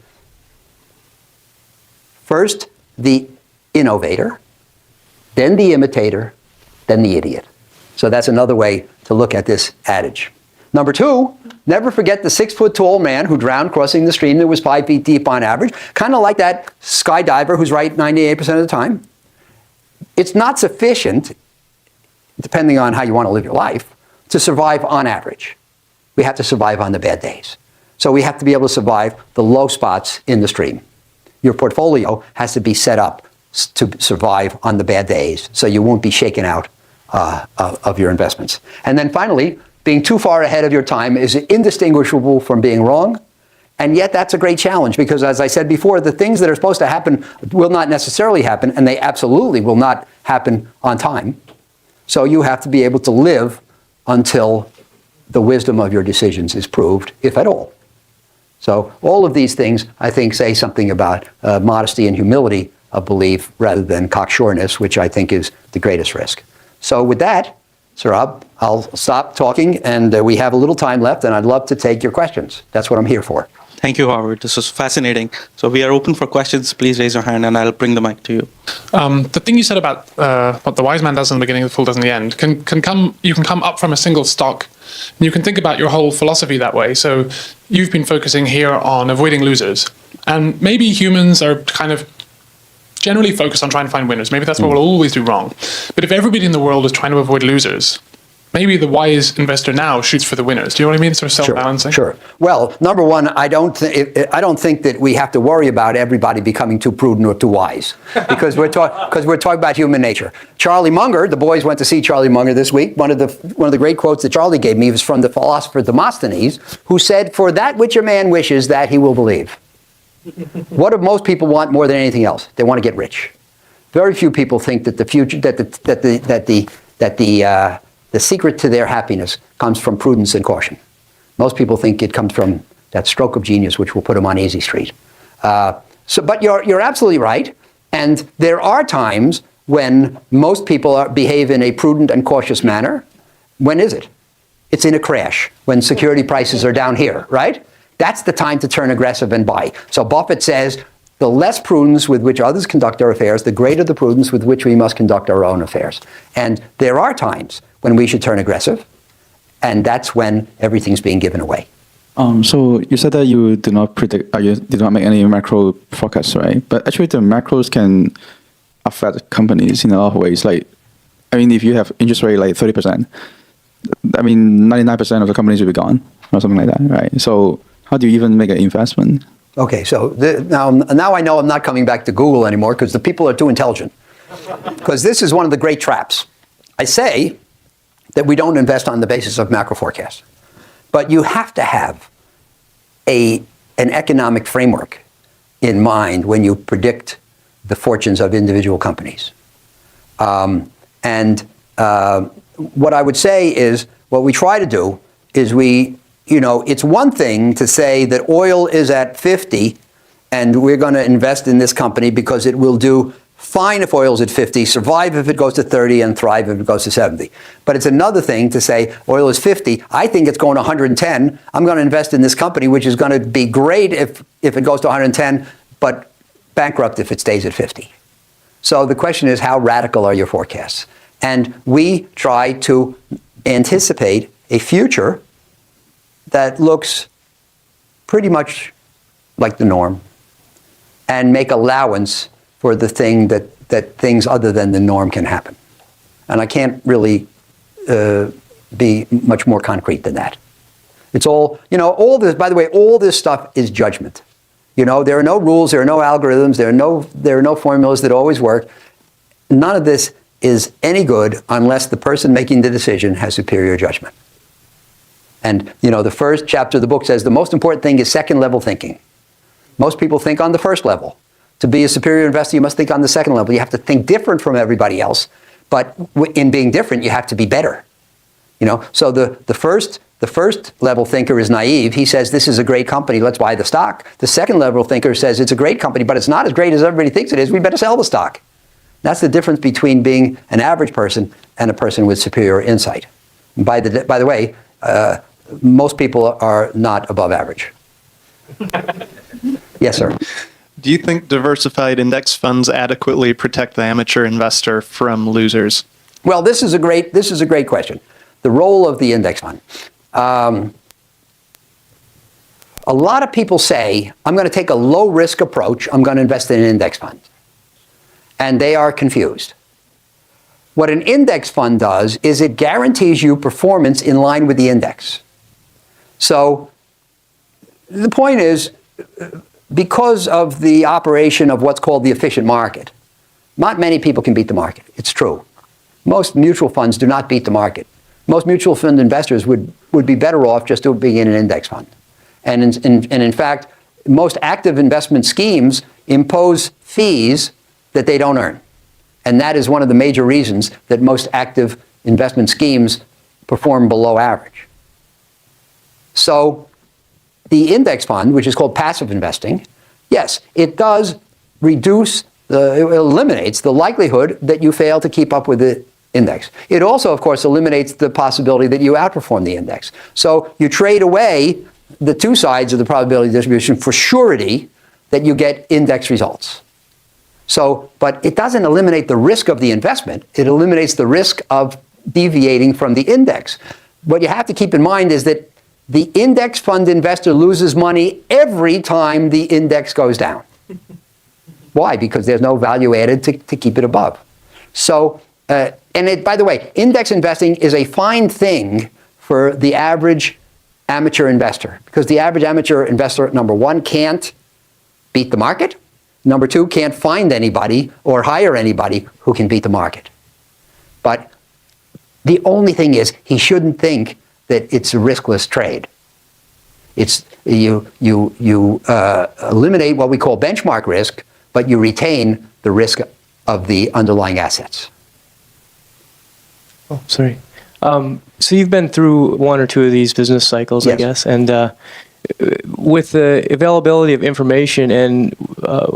first the innovator, then the imitator, then the idiot. So that's another way to look at this adage. Number 2, never forget the 6-foot-tall man who drowned crossing the stream that was 5 feet deep on average. Kind of like that skydiver who's right 98% of the time. It's not sufficient, depending on how you want to live your life, to survive on average. We have to survive on the bad days. So we have to be able to survive the low spots in the stream. Your portfolio has to be set up to survive on the bad days, so you won't be shaken out of your investments. And then finally, being too far ahead of your time is indistinguishable from being wrong. And yet that's a great challenge because, as I said before, the things that are supposed to happen will not necessarily happen, and they absolutely will not happen on time. So you have to be able to live until the wisdom of your decisions is proved, if at all. So all of these things, I think, say something about modesty and humility of belief rather than cocksureness, which I think is the greatest risk. So with that, Saurabh, I'll stop talking, and we have a little time left, and I'd love to take your questions. That's what I'm here for. Thank you, Howard. This was fascinating. So we are open for questions. Please raise your hand, and I'll bring the mic to you. The thing you said about what the wise man does in the beginning, the fool does in the end, you can come up from a single stock. And you can think about your whole philosophy that way. So you've been focusing here on avoiding losers. And maybe humans are kind of generally focused on trying to find winners. Maybe that's what we'll always do wrong. But if everybody in the world is trying to avoid losers, maybe the wise investor now shoots for the winners. Do you know what I mean? Sort of self-balancing. Sure. Well, number one, I don't think that we have to worry about everybody becoming too prudent or too wise, because we're talking about human nature. Charlie Munger, the boys went to see Charlie Munger this week. One of the great quotes that Charlie gave me was from the philosopher Demosthenes, who said, "For that which a man wishes, that he will believe." What do most people want more than anything else? They want to get rich. Very few people think that the future, that the secret to their happiness comes from prudence and caution. Most people think it comes from that stroke of genius, which will put them on easy street. But you're absolutely right. And there are times when most people behave in a prudent and cautious manner. When is it? It's in a crash, when security prices are down here, right? That's the time to turn aggressive and buy. So Buffett says, the less prudence with which others conduct their affairs, the greater the prudence with which we must conduct our own affairs. And there are times when we should turn aggressive, and that's when everything's being given away. So you said that you do not predict, you do not make any macro forecasts, right? But actually, the macros can affect companies in a lot of ways. Like, I mean, if you have interest rate like 30%, I mean, 99% of the companies will be gone or something like that, right? So how do you even make an investment? Okay, so now I know I'm not coming back to Google anymore because the people are too intelligent. Because this is one of the great traps. I say that we don't invest on the basis of macro forecasts. But you have to have an economic framework in mind when you predict the fortunes of individual companies. What I would say is, what we try to do is it's one thing to say that oil is at 50 and we're going to invest in this company because it will do fine if oil's at 50, survive if it goes to 30, and thrive if it goes to 70. But it's another thing to say oil is 50, I think it's going to 110, I'm going to invest in this company, which is going to be great if it goes to 110, but bankrupt if it stays at 50. So the question is, how radical are your forecasts? And we try to anticipate a future that looks pretty much like the norm and make allowance for the thing that things other than the norm can happen. And I can't really be much more concrete than that. It's all, all this, by the way, all this stuff is judgment. There are no rules, there are no algorithms, there are no formulas that always work. None of this is any good unless the person making the decision has superior judgment. And, the first chapter of the book says the most important thing is second level thinking. Most people think on the first level. To be a superior investor, you must think on the second level. You have to think different from everybody else. But in being different, you have to be better. So the first level thinker is naive. He says, this is a great company, let's buy the stock. The second level thinker says, it's a great company, but it's not as great as everybody thinks it is. We better sell the stock. That's the difference between being an average person and a person with superior insight. By the way, most people are not above average. Yes, sir. Do you think diversified index funds adequately protect the amateur investor from losers? Well, this is a great question. The role of the index fund. A lot of people say, I'm going to take a low risk approach. I'm going to invest in an index fund. And they are confused. What an index fund does is it guarantees you performance in line with the index. So the point is, because of the operation of what's called the efficient market, not many people can beat the market. It's true. Most mutual funds do not beat the market. Most mutual fund investors would be better off just being in an index fund. And in fact, most active investment schemes impose fees that they don't earn. And that is one of the major reasons that most active investment schemes perform below average. So the index fund, which is called passive investing, yes, it does it eliminates the likelihood that you fail to keep up with the index. It also, of course, eliminates the possibility that you outperform the index. So you trade away the two sides of the probability distribution for surety that you get index results. So, but it doesn't eliminate the risk of the investment. It eliminates the risk of deviating from the index. What you have to keep in mind is that the index fund investor loses money every time the index goes down. Why? Because there's no value added to keep it above. So, by the way, index investing is a fine thing for the average amateur investor, because the average amateur investor, number one, can't beat the market. Number two, can't find anybody or hire anybody who can beat the market. But the only thing is, he shouldn't think that it's a riskless trade. It's you eliminate what we call benchmark risk, but you retain the risk of the underlying assets. Oh, sorry. So you've been through one or two of these business cycles, Yes. I guess, and with the availability of information and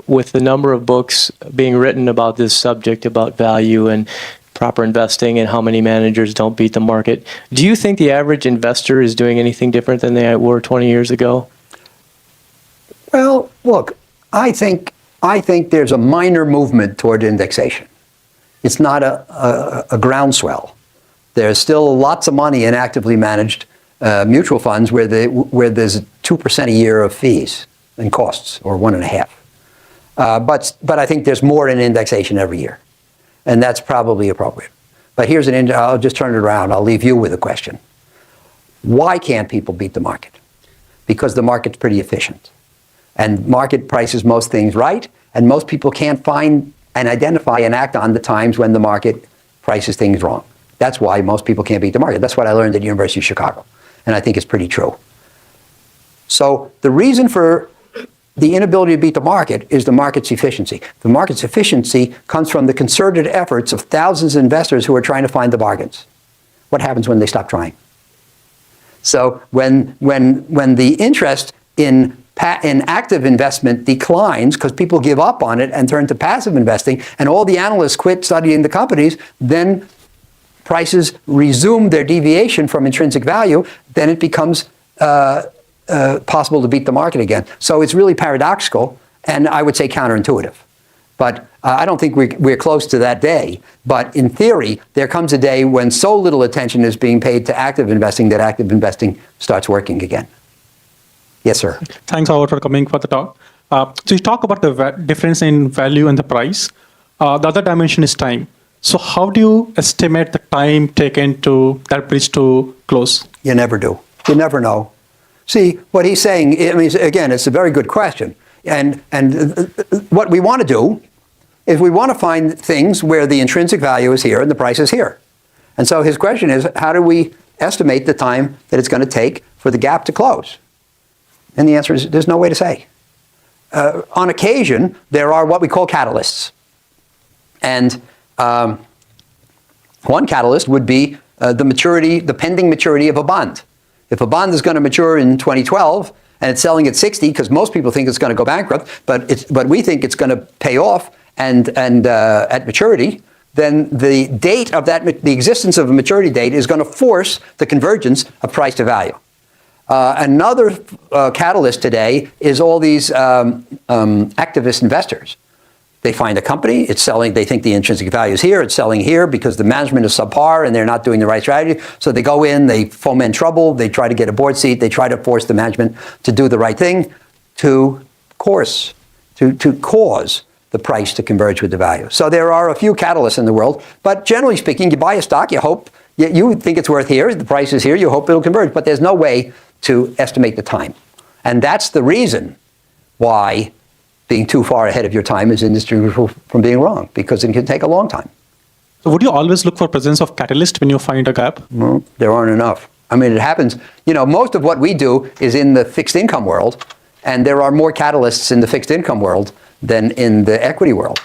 with the number of books being written about this subject, about value and proper investing and how many managers don't beat the market, do you think the average investor is doing anything different than they were 20 years ago? Well, look, I think there's a minor movement toward indexation. It's not a groundswell. There's still lots of money in actively managed mutual funds where there's 2% a year of fees and costs, or 1.5%. But I think there's more in indexation every year, and that's probably appropriate. But I'll just turn it around. I'll leave you with a question. Why can't people beat the market? Because the market's pretty efficient. And market prices most things right, and most people can't find and identify and act on the times when the market prices things wrong. That's why most people can't beat the market. That's what I learned at the University of Chicago, and I think it's pretty true. So the reason for the inability to beat the market is the market's efficiency. The market's efficiency comes from the concerted efforts of thousands of investors who are trying to find the bargains. What happens when they stop trying? So when the interest in active investment declines because people give up on it and turn to passive investing, and all the analysts quit studying the companies, then prices resume their deviation from intrinsic value, then it becomes possible to beat the market again. So it's really paradoxical, and I would say counterintuitive. But I don't think we're close to that day. But in theory, there comes a day when so little attention is being paid to active investing that active investing starts working again. Yes, sir. Thanks, Howard, for coming for the talk. So you talk about the difference in value and the price. The other dimension is time. So how do you estimate the time taken to that bridge to close? You never do. You never know. See, what he's saying, I mean, again, it's a very good question. And what we want to do is we want to find things where the intrinsic value is here and the price is here. And so his question is, how do we estimate the time that it's going to take for the gap to close? And the answer is, there's no way to say. On occasion, there are what we call catalysts. And one catalyst would be the pending maturity of a bond. If a bond is going to mature in 2012 and it's selling at 60 because most people think it's going to go bankrupt, but we think it's going to pay off and at maturity, then the date of the existence of a maturity date is going to force the convergence of price to value. Another catalyst today is all these activist investors. They find a company, it's selling, they think the intrinsic value is here, it's selling here because the management is subpar and they're not doing the right strategy. So they go in, they foment trouble, they try to get a board seat, they try to force the management to do the right thing to cause the price to converge with the value. So there are a few catalysts in the world, but generally speaking, you buy a stock, you hope, you think it's worth here, the price is here, you hope it'll converge, but there's no way to estimate the time. And that's the reason why being too far ahead of your time is indistinguishable from being wrong, because it can take a long time. So would you always look for presence of catalyst when you find a gap? Well, there aren't enough. I mean, it happens, most of what we do is in the fixed income world, and there are more catalysts in the fixed income world than in the equity world.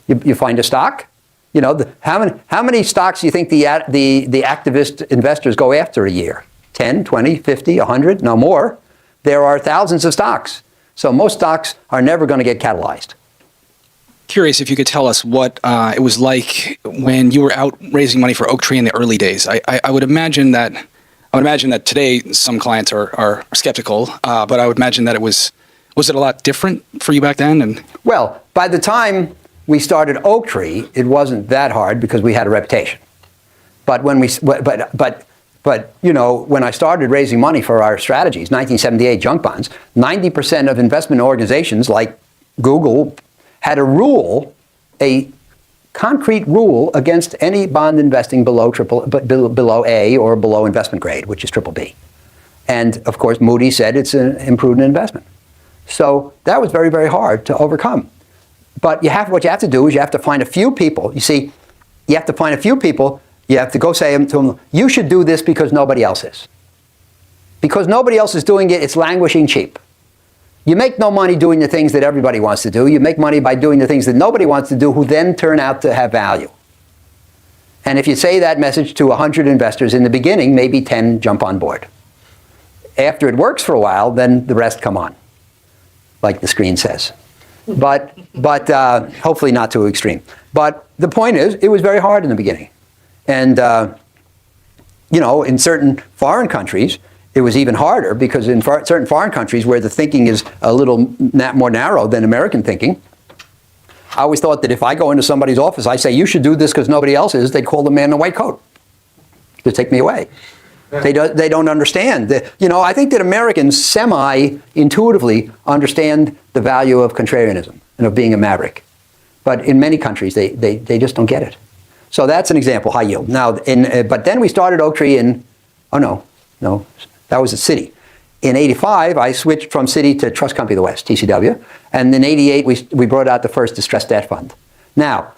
You find a stock, how many stocks do you think the activist investors go after a year? 10, 20, 50, 100, no more. There are thousands of stocks. So most stocks are never going to get catalyzed. Curious if you could tell us what it was like when you were out raising money for Oaktree in the early days. I would imagine that today some clients are skeptical, but I would imagine that was it a lot different for you back then? Well, by the time we started Oaktree, it wasn't that hard because we had a reputation. But when when I started raising money for our strategies, 1978 junk bonds, 90% of investment organizations like Google had a concrete rule against any bond investing below A or below investment grade, which is BBB. And of course, Moody's said it's an imprudent investment. So that was very, very hard to overcome. But what you have to do is you have to find a few people. You see, you have to find a few people. You have to go say to them, you should do this because nobody else is. Because nobody else is doing it, it's languishing cheap. You make no money doing the things that everybody wants to do. You make money by doing the things that nobody wants to do, who then turn out to have value. And if you say that message to 100 investors in the beginning, maybe 10 jump on board. After it works for a while, then the rest come on, like the screen says. But hopefully not too extreme. But the point is, it was very hard in the beginning. And, in certain foreign countries, it was even harder because in certain foreign countries where the thinking is a little more narrow than American thinking, I always thought that if I go into somebody's office, I say, you should do this because nobody else is, they'd call the man in the white coat to take me away. They don't understand. I think that Americans semi-intuitively understand the value of contrarianism and of being a maverick. But in many countries, they just don't get it. So that's an example, high yield. Now, but then we started Oaktree no, that was at Citi. In 85, I switched from Citi to Trust Company of the West, TCW. And in 88, we brought out the first distressed debt fund. Now,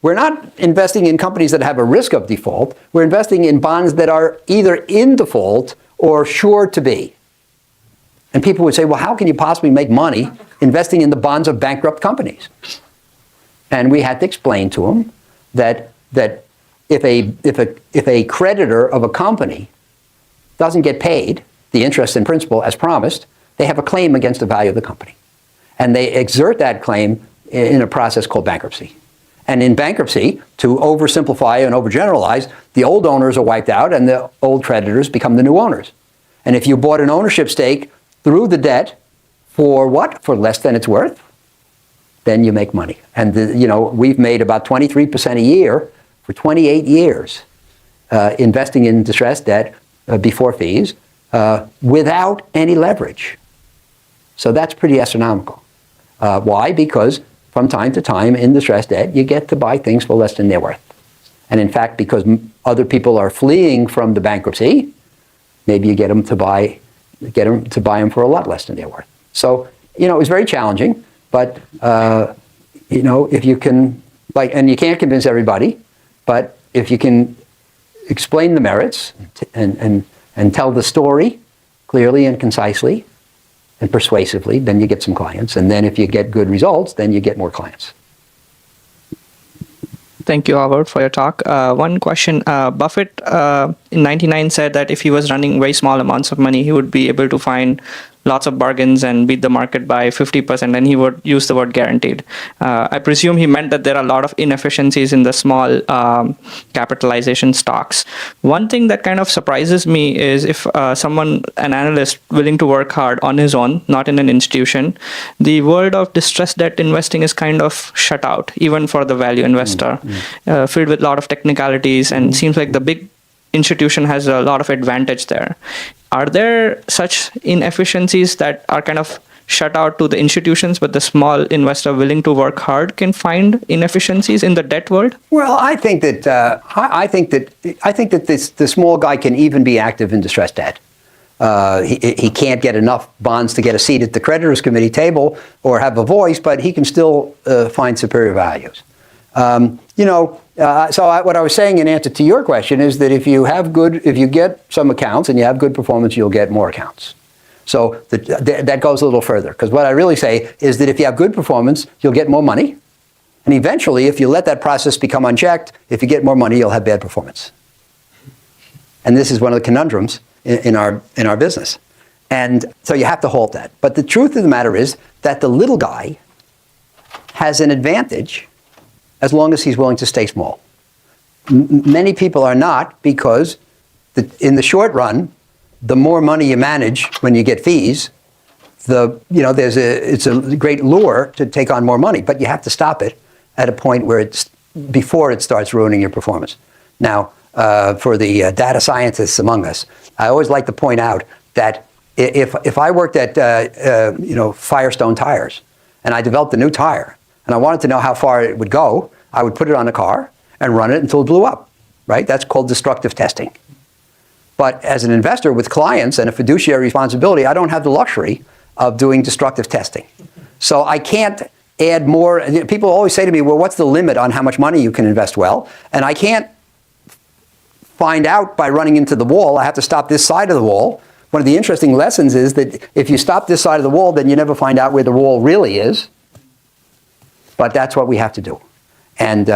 we're not investing in companies that have a risk of default. We're investing in bonds that are either in default or sure to be. And people would say, well, how can you possibly make money investing in the bonds of bankrupt companies? And we had to explain to them that if a creditor of a company doesn't get paid the interest and principal as promised, they have a claim against the value of the company. And they exert that claim in a process called bankruptcy. And in bankruptcy, to oversimplify and overgeneralize, the old owners are wiped out and the old creditors become the new owners. And if you bought an ownership stake through the debt for what? For less than it's worth, then you make money. And we've made about 23% a year for 28 years investing in distressed debt before fees without any leverage. So that's pretty astronomical. Why? Because from time to time in distressed debt, you get to buy things for less than they're worth. And in fact, because other people are fleeing from the bankruptcy, maybe you get them to buy them for a lot less than they're worth. So, it was very challenging, but, if you can, and you can't convince everybody, but if you can explain the merits and tell the story clearly and concisely, and persuasively, then you get some clients. And then if you get good results, then you get more clients. Thank you, Howard, for your talk. One question. Buffett in 99 said that if he was running very small amounts of money, he would be able to find lots of bargains and beat the market by 50%, and he would use the word guaranteed. I presume he meant that there are a lot of inefficiencies in the small capitalization stocks. One thing that kind of surprises me is if an analyst willing to work hard on his own, not in an institution, the world of distressed debt investing is kind of shut out, even for the value investor, filled with a lot of technicalities, and seems like the big institution has a lot of advantage there. Are there such inefficiencies that are kind of shut out to the institutions, but the small investor willing to work hard can find inefficiencies in the debt world? Well, I think that the small guy can even be active in distressed debt. He can't get enough bonds to get a seat at the creditors committee table or have a voice, but he can still find superior values. What I was saying in answer to your question is that if you get some accounts and you have good performance, you'll get more accounts. So that goes a little further, because what I really say is that if you have good performance, you'll get more money. And eventually, if you let that process become unchecked, if you get more money, you'll have bad performance. And this is one of the conundrums in our business. And so you have to halt that. But the truth of the matter is that the little guy has an advantage as long as he's willing to stay small. Many people are not, because in the short run, the more money you manage when you get fees, it's a great lure to take on more money, but you have to stop it at a point where before it starts ruining your performance. Now, for the data scientists among us, I always like to point out that if I worked at Firestone tires and I developed a new tire and I wanted to know how far it would go, I would put it on a car and run it until it blew up, right? That's called destructive testing. But as an investor with clients and a fiduciary responsibility, I don't have the luxury of doing destructive testing. So I can't add more. People always say to me, well, what's the limit on how much money you can invest well? And I can't find out by running into the wall. I have to stop this side of the wall. One of the interesting lessons is that if you stop this side of the wall, then you never find out where the wall really is. But that's what we have to do. And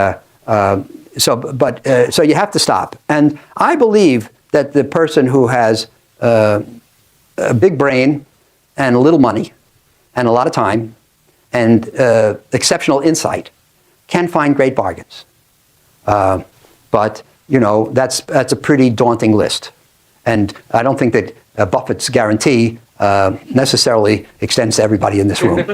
So you have to stop. And I believe that the person who has a big brain and a little money and a lot of time and exceptional insight can find great bargains. But that's a pretty daunting list. And I don't think that Buffett's guarantee necessarily extends to everybody in this room.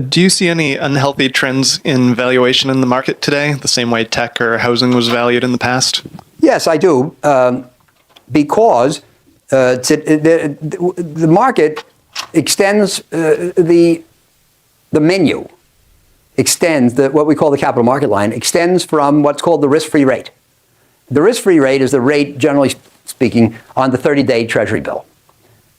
Do you see any unhealthy trends in valuation in the market today, the same way tech or housing was valued in the past? Yes, I do, because the market extends the menu, extends what we call the capital market line, extends from what's called the risk-free rate. The risk-free rate is the rate, generally speaking, on the 30-day Treasury bill.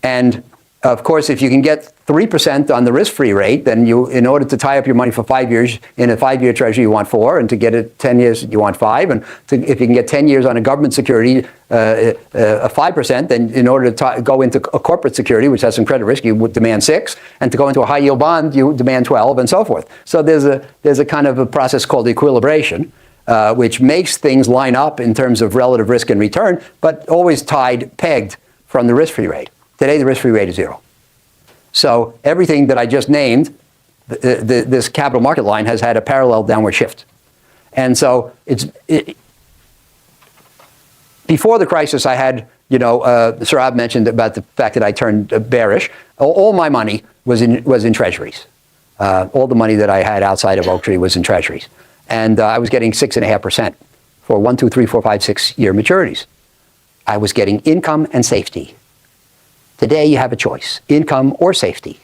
And of course, if you can get 3% on the risk-free rate, then in order to tie up your money for 5 years in a 5-year Treasury, you want 4, and to get it 10 years, you want 5, and if you can get 10 years on a government security, 5%, then in order to go into a corporate security, which has some credit risk, you would demand 6, and to go into a high-yield bond, you demand 12, and so forth. So there's a kind of a process called equilibration, which makes things line up in terms of relative risk and return, but always pegged from the risk-free rate. Today, the risk-free rate is 0. So everything that I just named, this capital market line has had a parallel downward shift. And so before the crisis, I had, Saurabh mentioned about the fact that I turned bearish. All my money was in treasuries. All the money that I had outside of Oaktree was in treasuries. And I was getting 6.5% for 1, 2, 3, 4, 5, 6 year maturities. I was getting income and safety. Today, you have a choice, income or safety.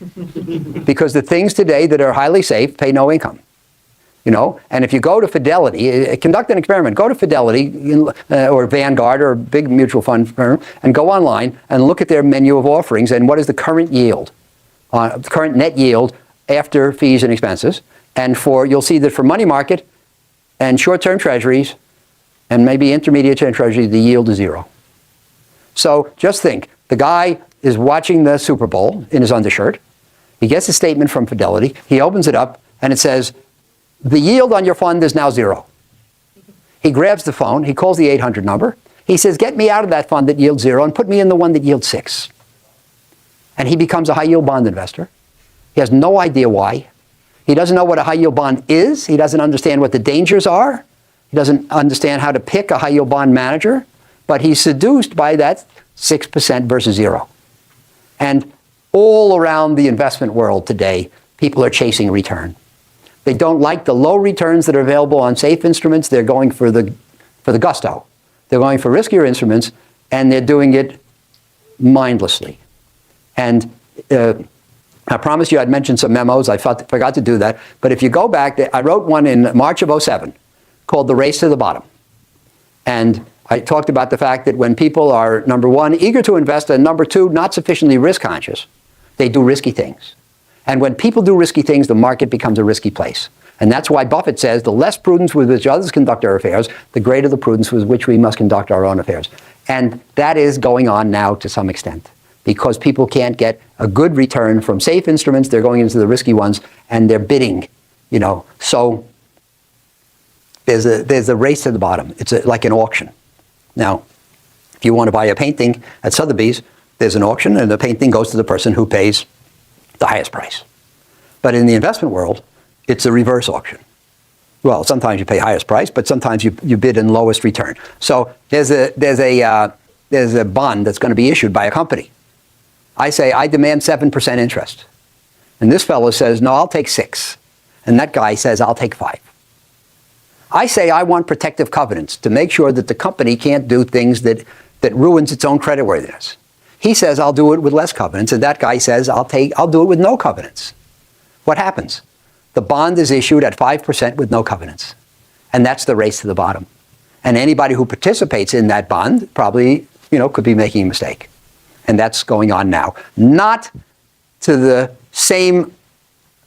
Because the things today that are highly safe pay no income. And if you go to Fidelity, conduct an experiment, go to Fidelity or Vanguard or a big mutual fund firm and go online and look at their menu of offerings and what is the current yield, current net yield after fees and expenses. And you'll see that for money market and short-term treasuries and maybe intermediate-term treasuries, the yield is 0. So just think, the guy is watching the Super Bowl in his undershirt. He gets a statement from Fidelity. He opens it up, and it says, the yield on your fund is now 0. He grabs the phone. He calls the 800 number. He says, get me out of that fund that yields 0 and put me in the one that yields 6. And he becomes a high-yield bond investor. He has no idea why. He doesn't know what a high-yield bond is. He doesn't understand what the dangers are. He doesn't understand how to pick a high-yield bond manager. But he's seduced by that 6% versus 0. And all around the investment world today, people are chasing return. They don't like the low returns that are available on safe instruments. They're going for the gusto. They're going for riskier instruments, and they're doing it mindlessly. And I promised you I'd mention some memos. I forgot to do that. But if you go back, I wrote one in March of 07 called The Race to the Bottom. And I talked about the fact that when people are, number one, eager to invest, and number two, not sufficiently risk conscious, they do risky things. And when people do risky things, the market becomes a risky place. And that's why Buffett says the less prudence with which others conduct our affairs, the greater the prudence with which we must conduct our own affairs. And that is going on now to some extent, because people can't get a good return from safe instruments. They're going into the risky ones, and they're bidding, So there's a race to the bottom. It's like an auction. Now, if you want to buy a painting at Sotheby's, there's an auction, and the painting goes to the person who pays the highest price. But in the investment world, it's a reverse auction. Well, sometimes you pay highest price, but sometimes you bid in lowest return. So there's a bond that's going to be issued by a company. I say, I demand 7% interest. And this fellow says, no, I'll take 6. And that guy says, I'll take 5. I say I want protective covenants to make sure that the company can't do things that ruins its own creditworthiness. He says, I'll do it with less covenants, and that guy says, I'll do it with no covenants. What happens? The bond is issued at 5% with no covenants. And that's the race to the bottom. And anybody who participates in that bond probably, could be making a mistake. And that's going on now. Not to the same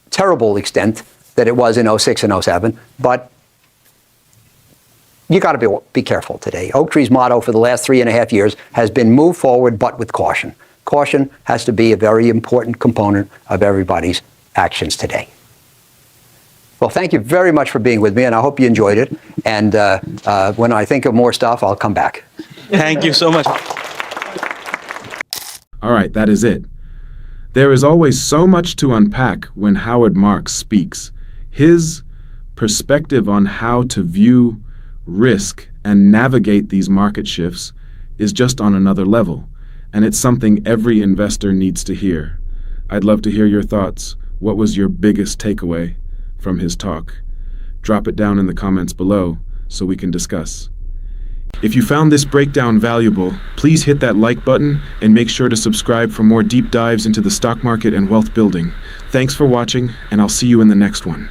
terrible extent that it was in 06 and 07, but you got to be careful today. Oaktree's motto for the last 3.5 years has been move forward, but with caution. Caution has to be a very important component of everybody's actions today. Well, thank you very much for being with me, and I hope you enjoyed it. And when I think of more stuff, I'll come back. Thank you so much. All right, that is it. There is always so much to unpack when Howard Marks speaks. His perspective on how to view risk and navigate these market shifts is just on another level, and it's something every investor needs to hear. I'd love to hear your thoughts. What was your biggest takeaway from his talk? Drop it down in the comments below so we can discuss. If you found this breakdown valuable, please hit that like button and make sure to subscribe for more deep dives into the stock market and wealth building. Thanks for watching, and I'll see you in the next one.